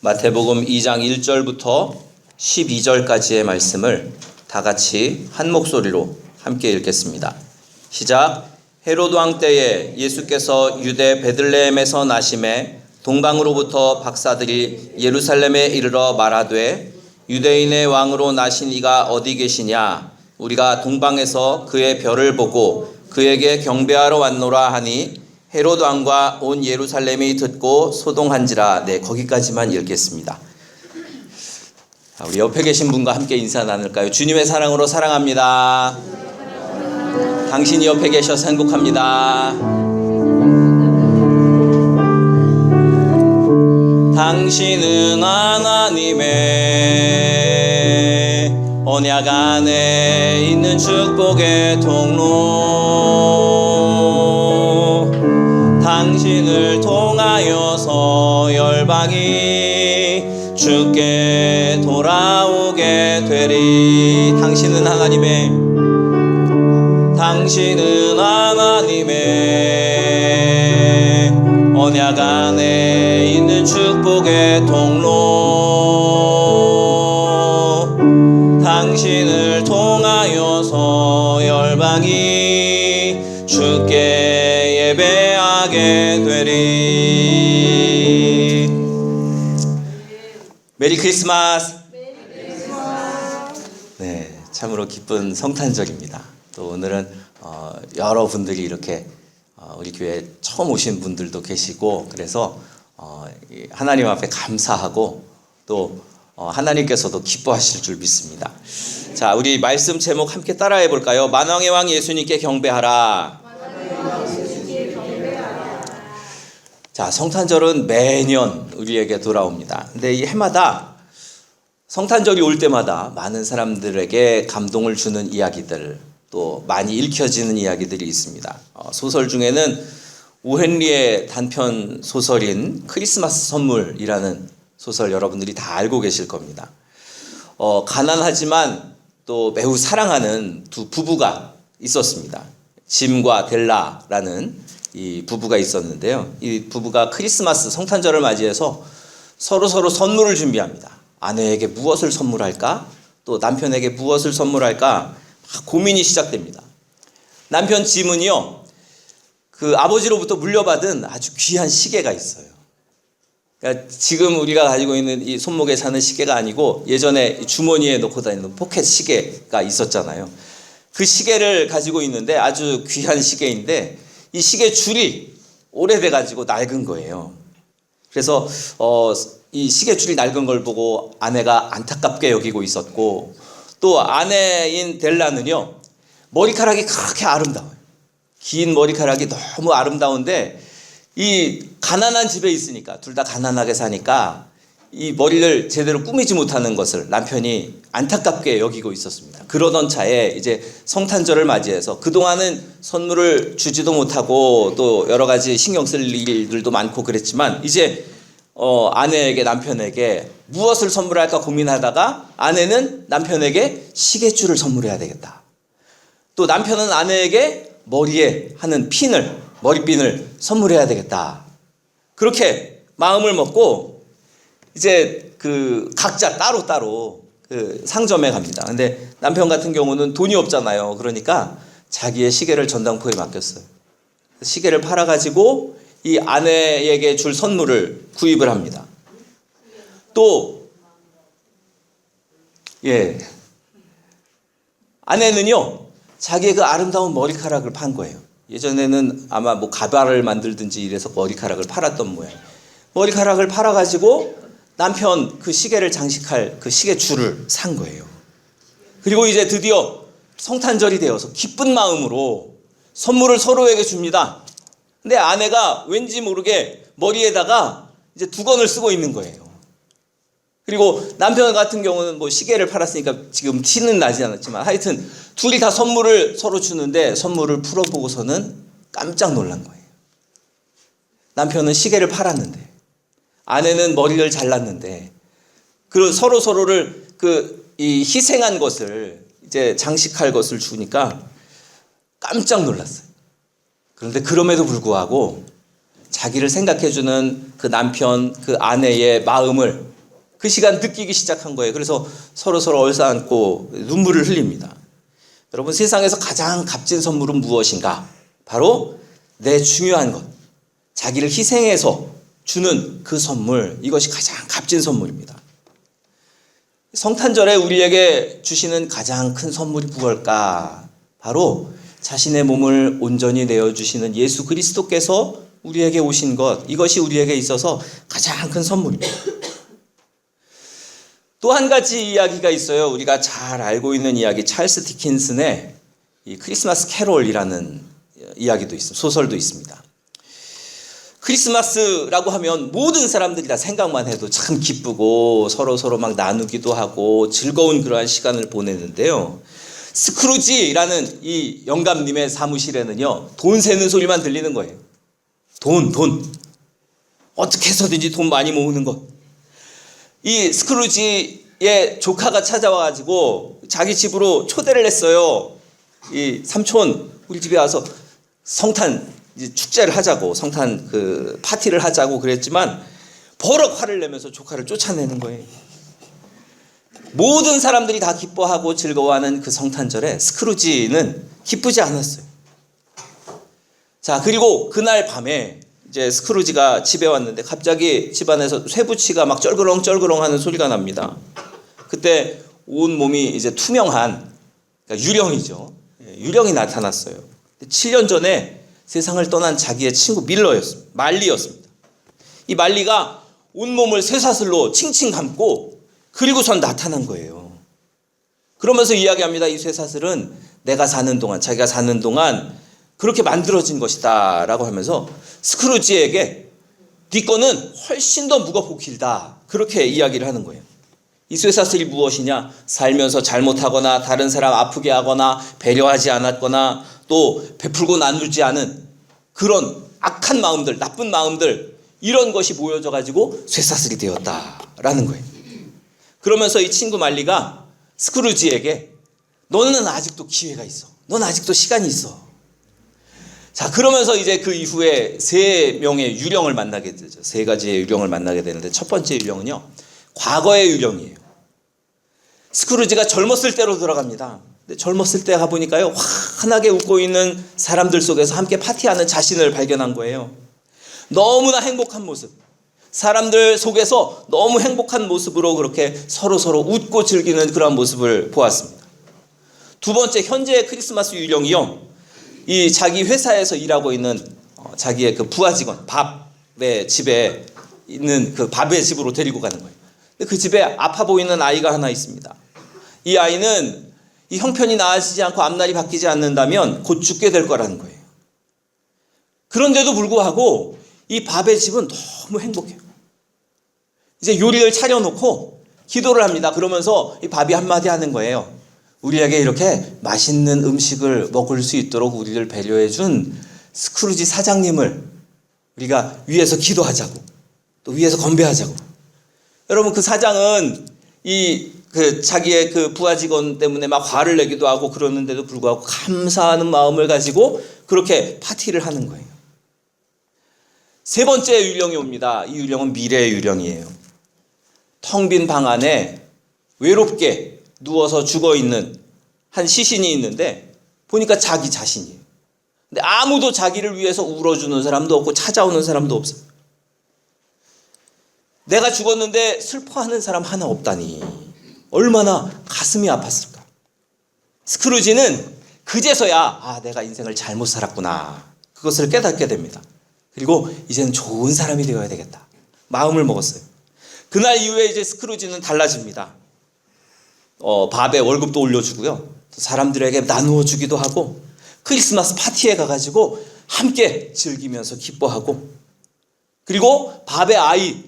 마태복음 2장 1절부터 12절까지의 말씀을 다 같이 한 목소리로 함께 읽겠습니다. 시작. 헤로드 왕 때에 예수께서 유대 베들레헴에서 나심에 동방으로부터 박사들이 예루살렘에 이르러 말하되 유대인의 왕으로 나신 이가 어디 계시냐? 우리가 동방에서 그의 별을 보고 그에게 경배하러 왔노라 하니 헤로드 왕과 온 예루살렘이 듣고 소동한지라. 네, 거기까지만 읽겠습니다. 우리 옆에 계신 분과 함께 인사 나눌까요? 주님의 사랑으로 사랑합니다. 당신이 옆에 계셔서 행복합니다. 당신은 하나님의 언약 안에 있는 축복의 통로. 당신을 통하여서 열방이 주께 돌아오게 되리. 당신은 하나님의 언약 안에 있는 축복의 통로. 당신을 통하여서 열방이 주께 예배하게 되리. 메리 크리스마스. 네, 참으로 기쁜 성탄절입니다. 또 오늘은 여러분들이 이렇게 우리 교회에 처음 오신 분들도 계시고, 그래서 하나님 앞에 감사하고 또 하나님께서도 기뻐하실 줄 믿습니다. 자, 우리 말씀 제목 함께 따라해 볼까요? 만왕의 왕 예수님께 경배하라. 자, 성탄절은 매년 우리에게 돌아옵니다. 근데 이 해마다 성탄절이 올 때마다 많은 사람들에게 감동을 주는 이야기들, 또 많이 읽혀지는 이야기들이 있습니다. 소설 중에는 오헨리의 단편 소설인 크리스마스 선물이라는 소설 여러분들이 다 알고 계실 겁니다. 가난하지만 또 매우 사랑하는 두 부부가 있었습니다. 짐과 델라라는 이 부부가 있었는데요. 이 부부가 크리스마스 성탄절을 맞이해서 서로 선물을 준비합니다. 아내에게 무엇을 선물할까? 또 남편에게 무엇을 선물할까? 고민이 시작됩니다. 남편 짐은요, 그 아버지로부터 물려받은 아주 귀한 시계가 있어요. 그러니까 지금 우리가 가지고 있는 이 손목에 차는 시계가 아니고 예전에 주머니에 넣고 다니는 포켓 시계가 있었잖아요. 그 시계를 가지고 있는데 아주 귀한 시계인데 이 시계 줄이 오래돼 가지고 낡은 거예요. 그래서 이 시계 줄이 낡은 걸 보고 아내가 안타깝게 여기고 있었고, 또 아내인 델라는요, 머리카락이 그렇게 아름다워요. 긴 머리카락이 너무 아름다운데 이 가난한 집에 있으니까, 둘 다 가난하게 사니까 이 머리를 제대로 꾸미지 못하는 것을 남편이 안타깝게 여기고 있었습니다. 그러던 차에 이제 성탄절을 맞이해서 그동안은 선물을 주지도 못하고 또 여러 가지 신경 쓸 일들도 많고 그랬지만, 이제 아내에게, 남편에게 무엇을 선물할까 고민하다가 아내는 남편에게 시계줄을 선물해야 되겠다. 또 남편은 아내에게 머리에 하는 머리핀을 선물해야 되겠다. 그렇게 마음을 먹고 이제 그 각자 따로따로 그 상점에 갑니다. 근데 남편 같은 경우는 돈이 없잖아요. 그러니까 자기의 시계를 전당포에 맡겼어요. 시계를 팔아가지고 이 아내에게 줄 선물을 구입을 합니다. 또 아내는요, 자기의 그 아름다운 머리카락을 판 거예요. 예전에는 아마 뭐 가발을 만들든지 이래서 머리카락을 팔았던 모양. 머리카락을 팔아가지고 남편 그 시계를 장식할 그 시계 줄을 산 거예요. 그리고 이제 드디어 성탄절이 되어서 기쁜 마음으로 선물을 서로에게 줍니다. 근데 아내가 왠지 모르게 머리에다가 이제 두건을 쓰고 있는 거예요. 그리고 남편 같은 경우는 뭐 시계를 팔았으니까 지금 티는 나지 않았지만, 하여튼 둘이 다 선물을 서로 주는데 선물을 풀어보고서는 깜짝 놀란 거예요. 남편은 시계를 팔았는데 아내는 머리를 잘랐는데, 그리고 서로를 이 희생한 것을 이제 장식할 것을 주니까 깜짝 놀랐어요. 그런데 그럼에도 불구하고 자기를 생각해주는 그 남편, 그 아내의 마음을 그 시간 느끼기 시작한 거예요. 그래서 서로 얼싸안고 눈물을 흘립니다. 여러분, 세상에서 가장 값진 선물은 무엇인가? 바로 내 중요한 것, 자기를 희생해서 주는 그 선물, 이것이 가장 값진 선물입니다. 성탄절에 우리에게 주시는 가장 큰 선물이 무엇일까? 바로 자신의 몸을 온전히 내어주시는 예수 그리스도께서 우리에게 오신 것, 이것이 우리에게 있어서 가장 큰 선물입니다. 또 한 가지 이야기가 있어요. 우리가 잘 알고 있는 이야기, 찰스 디킨슨의 이 크리스마스 캐롤이라는 이야기도 있습니다. 소설도 있습니다. 크리스마스라고 하면 모든 사람들이 다 생각만 해도 참 기쁘고 서로 막 나누기도 하고 즐거운 그러한 시간을 보내는데요. 스크루지라는 이 영감님의 사무실에는요, 돈 세는 소리만 들리는 거예요. 돈. 어떻게 해서든지 돈 많이 모으는 것. 이 스크루지의 조카가 찾아와가지고 자기 집으로 초대를 했어요. 이 삼촌, 우리 집에 와서 성탄 축제를 하자고, 성탄 그 파티를 하자고 그랬지만 버럭 화를 내면서 조카를 쫓아내는 거예요. 모든 사람들이 다 기뻐하고 즐거워하는 그 성탄절에 스크루지는 기쁘지 않았어요. 자, 그리고 그날 밤에 이제 스크루지가 집에 왔는데 갑자기 집안에서 쇠붙이가 막 쩔그렁 하는 소리가 납니다. 그때 온 몸이 이제 투명한, 그러니까 유령이죠. 유령이 나타났어요. 7년 전에 세상을 떠난 자기의 친구 말리였습니다. 이 말리가 온몸을 쇠사슬로 칭칭 감고 그리고선 나타난 거예요. 그러면서 이야기합니다. 이 쇠사슬은 내가 사는 동안, 자기가 사는 동안 그렇게 만들어진 것이다 라고 하면서 스크루지에게 네 거는 훨씬 더 무겁고 길다, 그렇게 이야기를 하는 거예요. 이 쇠사슬이 무엇이냐? 살면서 잘못하거나 다른 사람 아프게 하거나 배려하지 않았거나 또 베풀고 나누지 않은 그런 악한 마음들, 나쁜 마음들, 이런 것이 모여져 가지고 쇠사슬이 되었다라는 거예요. 그러면서 이 친구 말리가 스크루지에게 너는 아직도 기회가 있어. 넌 아직도 시간이 있어. 자, 그러면서 이제 그 이후에 3명의 유령을 만나게 되죠. 3가지의 유령을 만나게 되는데 첫 번째 유령은요, 과거의 유령이에요. 스크루지가 젊었을 때로 들어갑니다. 근데 젊었을 때 가보니까요, 환하게 웃고 있는 사람들 속에서 함께 파티하는 자신을 발견한 거예요. 너무나 행복한 모습, 사람들 속에서 너무 행복한 모습으로 그렇게 서로 웃고 즐기는 그런 모습을 보았습니다. 두 번째, 현재의 크리스마스 유령이요, 이 자기 회사에서 일하고 있는 자기의 그 부하 직원, 밥의 집에 있는 그 밥의 집으로 데리고 가는 거예요. 근데 그 집에 아파 보이는 아이가 하나 있습니다. 이 아이는 이 형편이 나아지지 않고 앞날이 바뀌지 않는다면 곧 죽게 될 거라는 거예요. 그런데도 불구하고 이 밥의 집은 너무 행복해요. 이제 요리를 차려놓고 기도를 합니다. 그러면서 이 밥이 한마디 하는 거예요. 우리에게 이렇게 맛있는 음식을 먹을 수 있도록 우리를 배려해 준 스크루지 사장님을 우리가 위에서 기도하자고, 또 위에서 건배하자고. 여러분, 그 사장은 자기의 그 부하 직원 때문에 막 화를 내기도 하고 그러는데도 불구하고 감사하는 마음을 가지고 그렇게 파티를 하는 거예요. 세 번째 유령이 옵니다. 이 유령은 미래의 유령이에요. 텅 빈 방 안에 외롭게 누워서 죽어있는 한 시신이 있는데 보니까 자기 자신이에요. 근데 아무도 자기를 위해서 울어주는 사람도 없고 찾아오는 사람도 없어요. 내가 죽었는데 슬퍼하는 사람 하나 없다니 얼마나 가슴이 아팠을까. 스크루지는 그제서야 내가 인생을 잘못 살았구나, 그것을 깨닫게 됩니다. 그리고 이제는 좋은 사람이 되어야 되겠다 마음을 먹었어요. 그날 이후에 이제 스크루지는 달라집니다. 밥에 월급도 올려주고요, 사람들에게 나누어 주기도 하고 크리스마스 파티에 가가지고 함께 즐기면서 기뻐하고, 그리고 밥에 아이,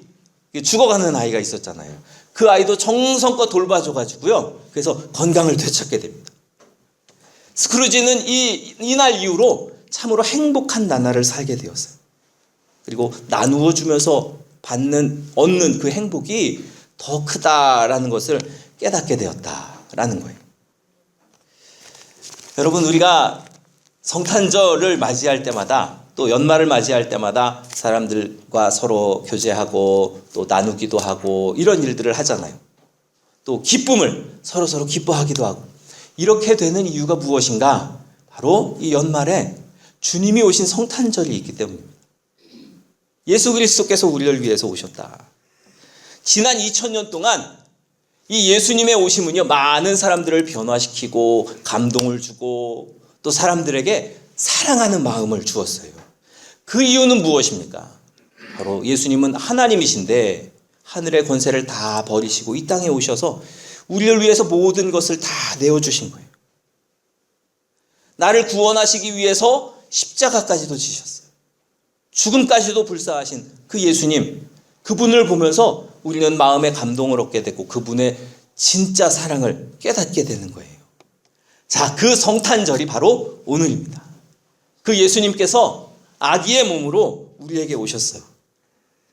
죽어가는 아이가 있었잖아요. 그 아이도 정성껏 돌봐줘가지고요, 그래서 건강을 되찾게 됩니다. 스크루지는 이날 이후로 참으로 행복한 나날을 살게 되었어요. 그리고 나누어 주면서 얻는 그 행복이 더 크다라는 것을 깨닫게 되었다라는 거예요. 여러분, 우리가 성탄절을 맞이할 때마다 또 연말을 맞이할 때마다 사람들과 서로 교제하고 또 나누기도 하고 이런 일들을 하잖아요. 또 기쁨을 서로 기뻐하기도 하고 이렇게 되는 이유가 무엇인가? 바로 이 연말에 주님이 오신 성탄절이 있기 때문입니다. 예수 그리스도께서 우리를 위해서 오셨다. 지난 2000년 동안 이 예수님의 오심은요, 많은 사람들을 변화시키고 감동을 주고 또 사람들에게 사랑하는 마음을 주었어요. 그 이유는 무엇입니까? 바로 예수님은 하나님이신데 하늘의 권세를 다 버리시고 이 땅에 오셔서 우리를 위해서 모든 것을 다 내어주신 거예요. 나를 구원하시기 위해서 십자가까지도 지셨어요. 죽음까지도 불사하신 그 예수님, 그분을 보면서 우리는 마음의 감동을 얻게 되고 그분의 진짜 사랑을 깨닫게 되는 거예요. 자, 그 성탄절이 바로 오늘입니다. 그 예수님께서 아기의 몸으로 우리에게 오셨어요.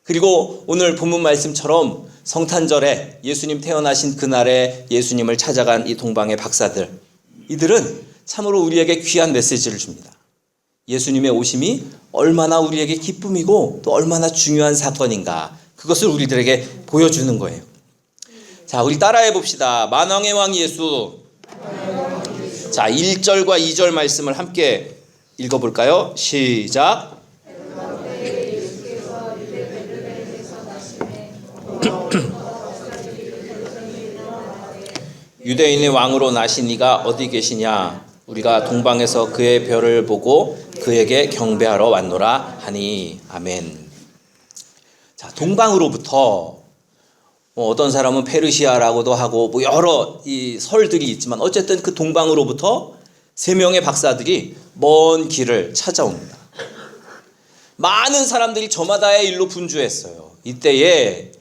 그리고 오늘 본문 말씀처럼 성탄절에 예수님 태어나신 그날에 예수님을 찾아간 이 동방의 박사들, 이들은 참으로 우리에게 귀한 메시지를 줍니다. 예수님의 오심이 얼마나 우리에게 기쁨이고 또 얼마나 중요한 사건인가, 그것을 우리들에게 보여주는 거예요. 자, 우리 따라해 봅시다. 만왕의 왕 예수. 자, 1절과 2절 말씀을 함께 읽어볼까요? 시작. 유대인의 왕으로 나신 이가 어디 계시냐? 우리가 동방에서 그의 별을 보고 그에게 경배하러 왔노라 하니. 아멘. 자, 동방으로부터 어떤 사람은 페르시아라고도 하고 여러 이 설들이 있지만 어쨌든 그 동방으로부터 3명의 박사들이 먼 길을 찾아옵니다. 많은 사람들이 저마다의 일로 분주했어요. 이때에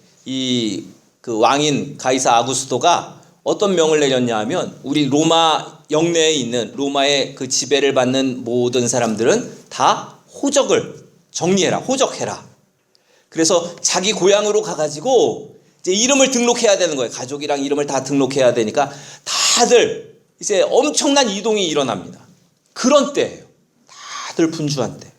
그 왕인 가이사 아구스토가 어떤 명을 내렸냐 하면 우리 로마 영내에 있는 로마의 그 지배를 받는 모든 사람들은 다 호적을 정리해라, 호적해라. 그래서 자기 고향으로 가가지고 이제 이름을 등록해야 되는 거예요. 가족이랑 이름을 다 등록해야 되니까 다들 이제 엄청난 이동이 일어납니다. 그런 때예요. 다들 분주한 때.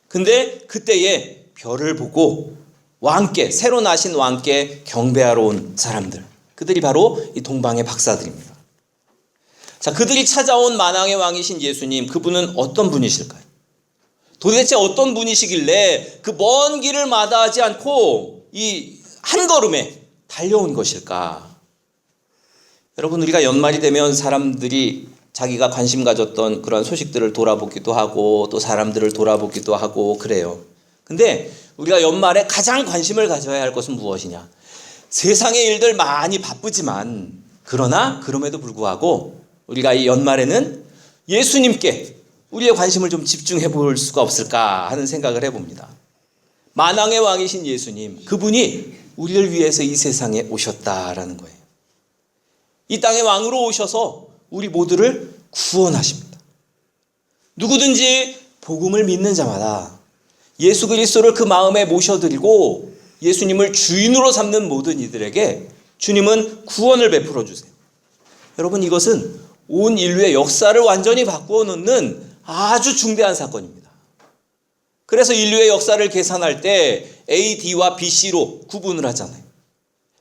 근데 그때에 별을 보고 왕께, 새로 나신 왕께 경배하러 온 사람들, 그들이 바로 이 동방의 박사들입니다. 자, 그들이 찾아온 만왕의 왕이신 예수님, 그분은 어떤 분이실까요? 도대체 어떤 분이시길래 그 먼 길을 마다하지 않고 이 한 걸음에 달려온 것일까? 여러분, 우리가 연말이 되면 사람들이 자기가 관심 가졌던 그런 소식들을 돌아보기도 하고 또 사람들을 돌아보기도 하고 그래요. 근데 우리가 연말에 가장 관심을 가져야 할 것은 무엇이냐? 세상의 일들 많이 바쁘지만 그러나 그럼에도 불구하고 우리가 이 연말에는 예수님께 우리의 관심을 좀 집중해 볼 수가 없을까 하는 생각을 해봅니다. 만왕의 왕이신 예수님, 그분이 우리를 위해서 이 세상에 오셨다라는 거예요. 이 땅의 왕으로 오셔서 우리 모두를 구원하십니다. 누구든지 복음을 믿는 자마다 예수 그리스도를 그 마음에 모셔드리고 예수님을 주인으로 삼는 모든 이들에게 주님은 구원을 베풀어 주세요. 여러분, 이것은 온 인류의 역사를 완전히 바꾸어 놓는 아주 중대한 사건입니다. 그래서 인류의 역사를 계산할 때 AD와 BC로 구분을 하잖아요.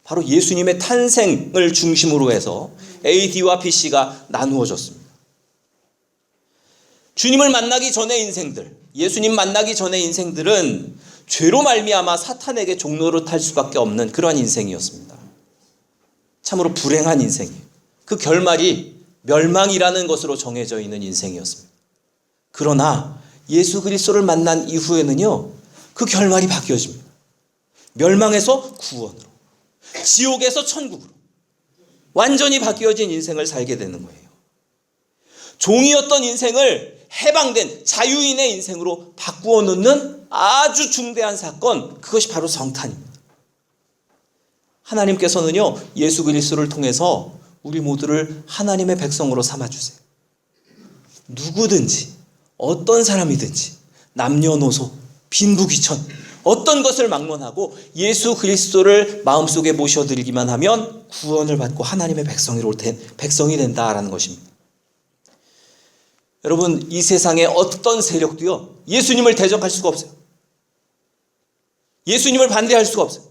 바로 예수님의 탄생을 중심으로 해서 AD와 BC가 나누어졌습니다. 주님을 만나기 전의 인생들, 예수님 만나기 전의 인생들은 죄로 말미암아 사탄에게 종로를 탈 수밖에 없는 그러한 인생이었습니다. 참으로 불행한 인생이에요. 그 결말이 멸망이라는 것으로 정해져 있는 인생이었습니다. 그러나 예수 그리스도를 만난 이후에는요, 그 결말이 바뀌어집니다. 멸망에서 구원으로, 지옥에서 천국으로 완전히 바뀌어진 인생을 살게 되는 거예요. 종이었던 인생을 해방된 자유인의 인생으로 바꾸어 놓는 아주 중대한 사건, 그것이 바로 성탄입니다. 하나님께서는요, 예수 그리스도를 통해서 우리 모두를 하나님의 백성으로 삼아주세요. 누구든지 어떤 사람이든지 남녀노소 빈부귀천 어떤 것을 막론하고 예수 그리스도를 마음속에 모셔드리기만 하면 구원을 받고 하나님의 백성이 된다라는 것입니다. 여러분, 이 세상의 어떤 세력도요, 예수님을 대적할 수가 없어요. 예수님을 반대할 수가 없어요.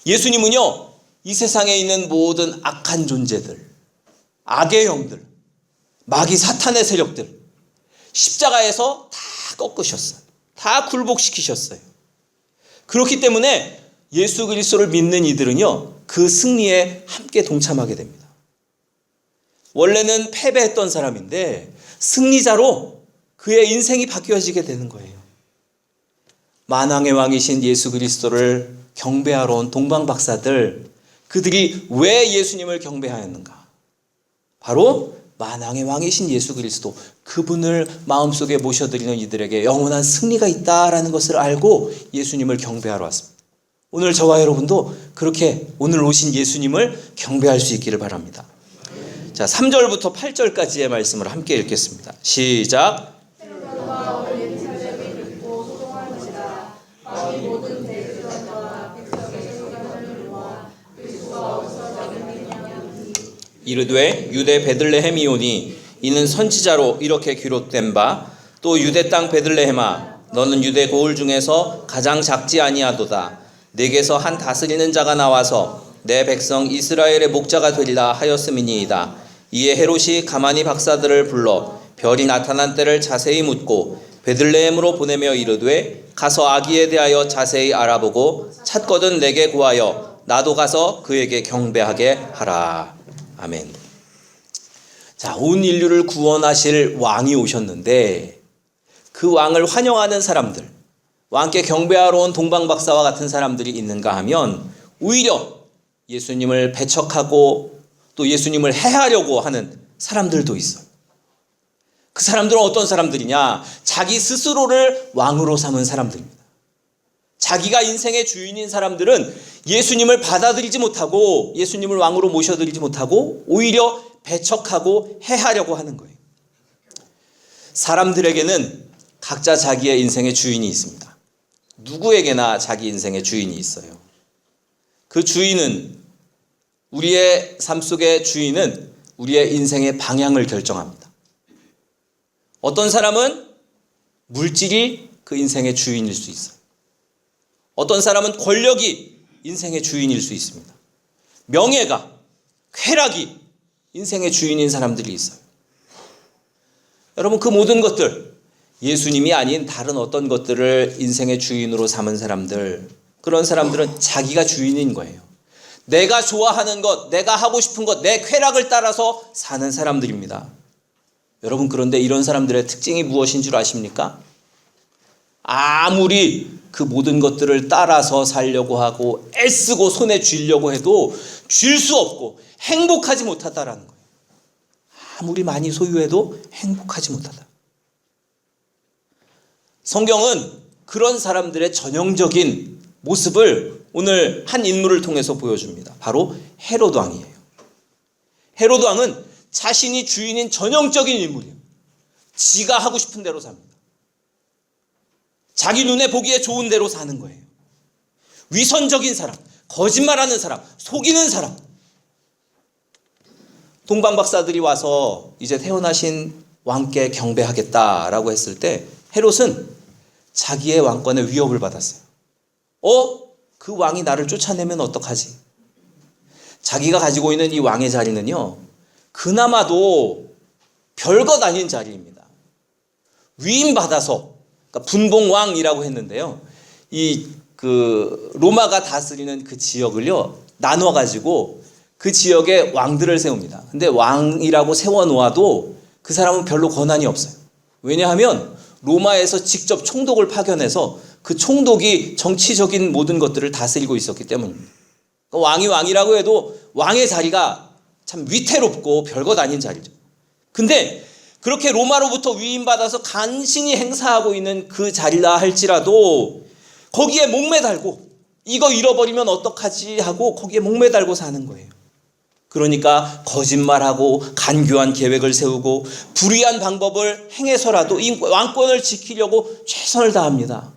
예수님은요, 이 세상에 있는 모든 악한 존재들, 악의 영들, 마귀 사탄의 세력들, 십자가에서 다 꺾으셨어요. 다 굴복시키셨어요. 그렇기 때문에 예수 그리스도를 믿는 이들은요, 그 승리에 함께 동참하게 됩니다. 원래는 패배했던 사람인데 승리자로 그의 인생이 바뀌어지게 되는 거예요. 만왕의 왕이신 예수 그리스도를 경배하러 온 동방박사들, 그들이 왜 예수님을 경배하였는가? 바로 만왕의 왕이신 예수 그리스도, 그분을 마음속에 모셔드리는 이들에게 영원한 승리가 있다라는 것을 알고 예수님을 경배하러 왔습니다. 오늘 저와 여러분도 그렇게 오늘 오신 예수님을 경배할 수 있기를 바랍니다. 자, 3절부터 8절까지의 말씀을 함께 읽겠습니다. 시작. 이르되 유대 베들레헴이오니 이는 선지자로 이렇게 기록된 바, 또 유대 땅 베들레헴아 너는 유대 고을 중에서 가장 작지 아니하도다. 내게서 한 다스리는 자가 나와서 내 백성 이스라엘의 목자가 되리라 하였음이니이다. 이에 헤롯이 가만히 박사들을 불러 별이 나타난 때를 자세히 묻고 베들레헴으로 보내며 이르되 가서 아기에 대하여 자세히 알아보고 찾거든 내게 구하여 나도 가서 그에게 경배하게 하라. 아멘. 자, 온 인류를 구원하실 왕이 오셨는데 그 왕을 환영하는 사람들, 왕께 경배하러 온 동방박사와 같은 사람들이 있는가 하면 오히려 예수님을 배척하고 또 예수님을 해하려고 하는 사람들도 있어요. 그 사람들은 어떤 사람들이냐? 자기 스스로를 왕으로 삼은 사람들입니다. 자기가 인생의 주인인 사람들은 예수님을 받아들이지 못하고 예수님을 왕으로 모셔드리지 못하고 오히려 배척하고 해하려고 하는 거예요. 사람들에게는 각자 자기의 인생의 주인이 있습니다. 누구에게나 자기 인생의 주인이 있어요. 그 주인은, 우리의 삶 속의 주인은 우리의 인생의 방향을 결정합니다. 어떤 사람은 물질이 그 인생의 주인일 수 있어요. 어떤 사람은 권력이 인생의 주인일 수 있습니다. 명예가, 쾌락이 인생의 주인인 사람들이 있어요. 여러분, 그 모든 것들, 예수님이 아닌 다른 어떤 것들을 인생의 주인으로 삼은 사람들, 그런 사람들은 자기가 주인인 거예요. 내가 좋아하는 것, 내가 하고 싶은 것, 내 쾌락을 따라서 사는 사람들입니다. 여러분, 그런데 이런 사람들의 특징이 무엇인 줄 아십니까? 아무리 그 모든 것들을 따라서 살려고 하고 애쓰고 손에 쥐려고 해도 쥘 수 없고 행복하지 못하다라는 거예요. 아무리 많이 소유해도 행복하지 못하다. 성경은 그런 사람들의 전형적인 모습을 오늘 한 인물을 통해서 보여줍니다. 바로 헤롯 왕이에요. 헤롯 왕은 자신이 주인인 전형적인 인물이에요. 지가 하고 싶은 대로 삽니다. 자기 눈에 보기에 좋은 대로 사는 거예요. 위선적인 사람, 거짓말하는 사람, 속이는 사람. 동방박사들이 와서 이제 태어나신 왕께 경배하겠다라고 했을 때 헤롯은 자기의 왕권의 위협을 받았어요. 그 왕이 나를 쫓아내면 어떡하지? 자기가 가지고 있는 이 왕의 자리는요, 그나마도 별것 아닌 자리입니다. 위임받아서, 그러니까 분봉왕이라고 했는데요, 로마가 다스리는 그 지역을요 나눠 가지고 그 지역에 왕들을 세웁니다. 근데 왕이라고 세워 놓아도 그 사람은 별로 권한이 없어요. 왜냐하면 로마에서 직접 총독을 파견해서 그 총독이 정치적인 모든 것들을 다스리고 있었기 때문입니다. 왕이 왕이라고 해도 왕의 자리가 참 위태롭고 별것 아닌 자리죠. 근데 그렇게 로마로부터 위임받아서 간신히 행사하고 있는 그 자리라 할지라도 거기에 목매달고 이거 잃어버리면 어떡하지 하고 거기에 목매달고 사는 거예요. 그러니까 거짓말하고 간교한 계획을 세우고 불의한 방법을 행해서라도 이 왕권을 지키려고 최선을 다합니다.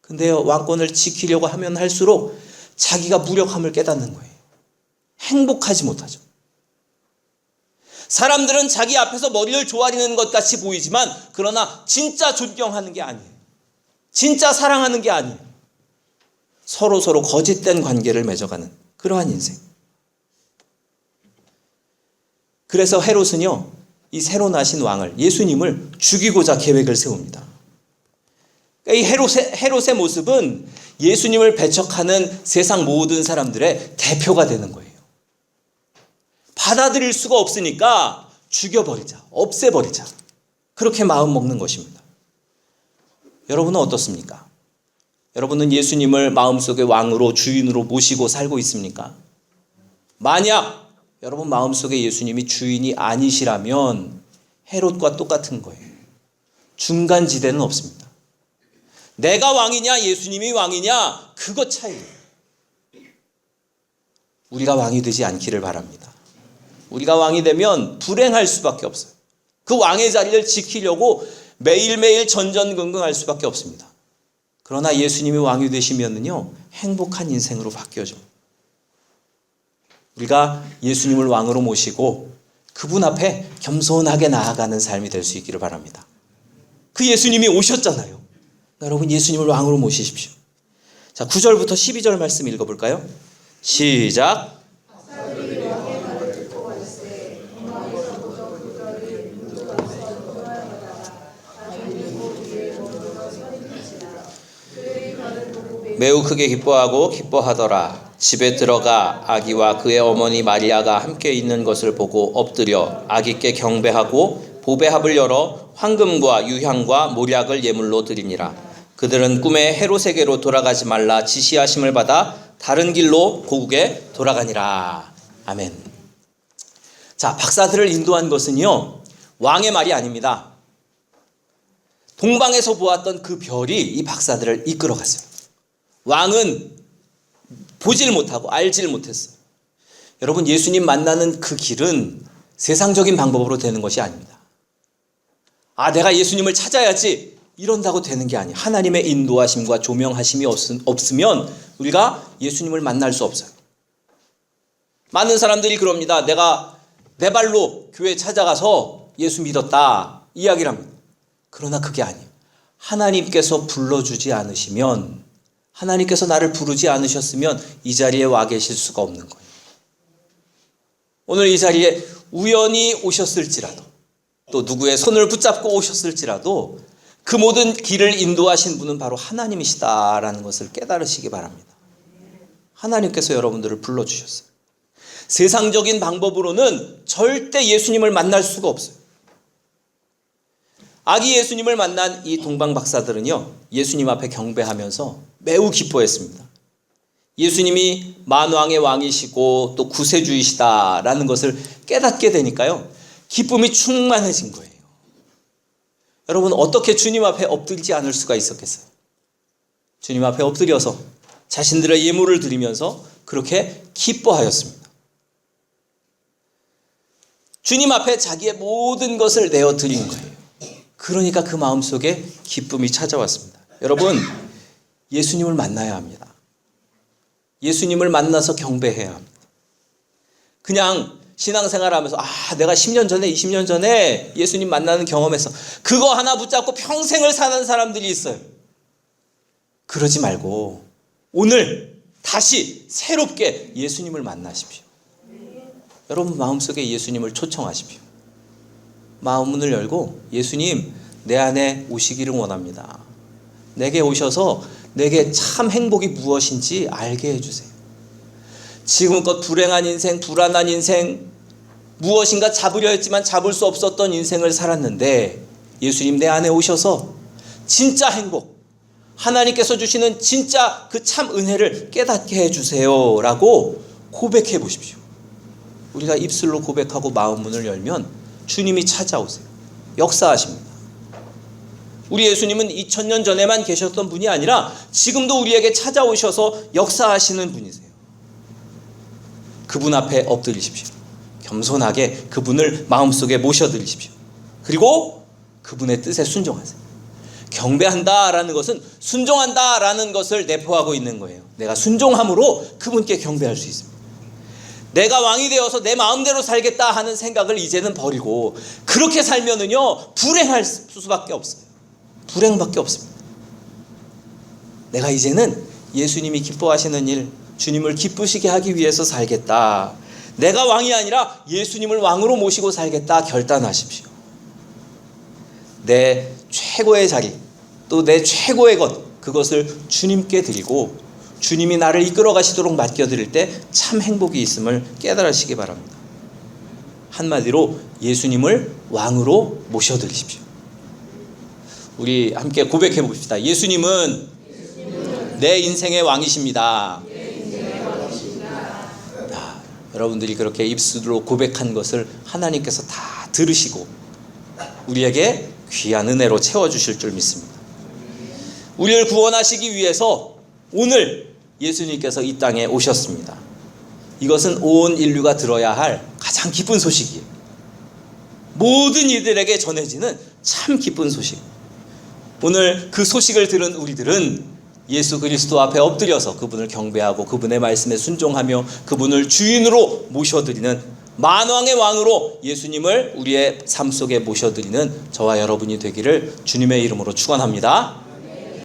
근데요, 왕권을 지키려고 하면 할수록 자기가 무력함을 깨닫는 거예요. 행복하지 못하죠. 사람들은 자기 앞에서 머리를 조아리는 것 같이 보이지만 그러나 진짜 존경하는 게 아니에요. 진짜 사랑하는 게 아니에요. 서로 거짓된 관계를 맺어가는 그러한 인생. 그래서 헤롯은요, 이 새로 나신 왕을, 예수님을 죽이고자 계획을 세웁니다. 이 헤롯의 모습은 예수님을 배척하는 세상 모든 사람들의 대표가 되는 거예요. 받아들일 수가 없으니까 죽여버리자, 없애버리자, 그렇게 마음 먹는 것입니다. 여러분은 어떻습니까? 여러분은 예수님을 마음속에 왕으로, 주인으로 모시고 살고 있습니까? 만약 여러분 마음속에 예수님이 주인이 아니시라면 헤롯과 똑같은 거예요. 중간지대는 없습니다. 내가 왕이냐 예수님이 왕이냐 그것 차이예요. 우리가 왕이 되지 않기를 바랍니다. 우리가 왕이 되면 불행할 수밖에 없어요. 그 왕의 자리를 지키려고 매일매일 전전긍긍할 수밖에 없습니다. 그러나 예수님이 왕이 되시면은요, 행복한 인생으로 바뀌어져. 우리가 예수님을 왕으로 모시고 그분 앞에 겸손하게 나아가는 삶이 될 수 있기를 바랍니다. 그 예수님이 오셨잖아요. 여러분 예수님을 왕으로 모시십시오. 자, 9절부터 12절 말씀 읽어볼까요? 시작. 매우 크게 기뻐하고 기뻐하더라. 집에 들어가 아기와 그의 어머니 마리아가 함께 있는 것을 보고 엎드려 아기께 경배하고 보배합을 열어 황금과 유향과 모략을 예물로 드리니라. 그들은 꿈에 헤롯에게로 돌아가지 말라 지시하심을 받아 다른 길로 고국에 돌아가니라. 아멘. 자, 박사들을 인도한 것은요, 왕의 말이 아닙니다. 동방에서 보았던 그 별이 이 박사들을 이끌어갔어요. 왕은 보질 못하고 알질 못했어요. 여러분, 예수님 만나는 그 길은 세상적인 방법으로 되는 것이 아닙니다. 아, 내가 예수님을 찾아야지 이런다고 되는 게 아니에요. 하나님의 인도하심과 조명하심이 없으면 우리가 예수님을 만날 수 없어요. 많은 사람들이 그럽니다. 내가 내 발로 교회 찾아가서 예수 믿었다 이야기를 합니다. 그러나 그게 아니에요. 하나님께서 불러주지 않으시면, 하나님께서 나를 부르지 않으셨으면 이 자리에 와 계실 수가 없는 거예요. 오늘 이 자리에 우연히 오셨을지라도, 또 누구의 손을 붙잡고 오셨을지라도 그 모든 길을 인도하신 분은 바로 하나님이시다라는 것을 깨달으시기 바랍니다. 하나님께서 여러분들을 불러주셨어요. 세상적인 방법으로는 절대 예수님을 만날 수가 없어요. 아기 예수님을 만난 이 동방 박사들은요, 예수님 앞에 경배하면서 매우 기뻐했습니다. 예수님이 만왕의 왕이시고 또 구세주이시다라는 것을 깨닫게 되니까요, 기쁨이 충만해진 거예요. 여러분, 어떻게 주님 앞에 엎드리지 않을 수가 있었겠어요? 주님 앞에 엎드려서 자신들의 예물을 드리면서 그렇게 기뻐하였습니다. 주님 앞에 자기의 모든 것을 내어 드린 거예요. 그러니까 그 마음속에 기쁨이 찾아왔습니다. 여러분, 예수님을 만나야 합니다. 예수님을 만나서 경배해야 합니다. 그냥 신앙생활하면서 내가 10년 전에 20년 전에 예수님 만나는 경험에서 그거 하나 붙잡고 평생을 사는 사람들이 있어요. 그러지 말고 오늘 다시 새롭게 예수님을 만나십시오. 여러분 마음속에 예수님을 초청하십시오. 마음문을 열고 예수님, 내 안에 오시기를 원합니다. 내게 오셔서 내게 참 행복이 무엇인지 알게 해주세요. 지금껏 불행한 인생, 불안한 인생, 무엇인가 잡으려 했지만 잡을 수 없었던 인생을 살았는데 예수님 내 안에 오셔서 진짜 행복, 하나님께서 주시는 진짜 그 참 은혜를 깨닫게 해주세요 라고 고백해 보십시오. 우리가 입술로 고백하고 마음 문을 열면 주님이 찾아오세요. 역사하십니다. 우리 예수님은 2000년 전에만 계셨던 분이 아니라 지금도 우리에게 찾아오셔서 역사하시는 분이세요. 그분 앞에 엎드리십시오. 겸손하게 그분을 마음속에 모셔드리십시오. 그리고 그분의 뜻에 순종하세요. 경배한다라는 것은 순종한다라는 것을 내포하고 있는 거예요. 내가 순종함으로 그분께 경배할 수 있습니다. 내가 왕이 되어서 내 마음대로 살겠다 하는 생각을 이제는 버리고 그렇게 살면은요 불행할 수밖에 없어요. 불행밖에 없습니다. 내가 이제는 예수님이 기뻐하시는 일, 주님을 기쁘시게 하기 위해서 살겠다. 내가 왕이 아니라 예수님을 왕으로 모시고 살겠다 결단하십시오. 내 최고의 자리, 또 내 최고의 것, 그것을 주님께 드리고 주님이 나를 이끌어 가시도록 맡겨드릴 때 참 행복이 있음을 깨달으시기 바랍니다. 한마디로 예수님을 왕으로 모셔드리십시오. 우리 함께 고백해 봅시다. 예수님은 내 인생의 왕이십니다. 여러분들이 그렇게 입술로 고백한 것을 하나님께서 다 들으시고 우리에게 귀한 은혜로 채워주실 줄 믿습니다. 우리를 구원하시기 위해서 오늘 예수님께서 이 땅에 오셨습니다. 이것은 온 인류가 들어야 할 가장 기쁜 소식이에요. 모든 이들에게 전해지는 참 기쁜 소식. 오늘 그 소식을 들은 우리들은 예수 그리스도 앞에 엎드려서 그분을 경배하고 그분의 말씀에 순종하며 그분을 주인으로 모셔드리는 만왕의 왕으로 예수님을 우리의 삶 속에 모셔드리는 저와 여러분이 되기를 주님의 이름으로 축원합니다.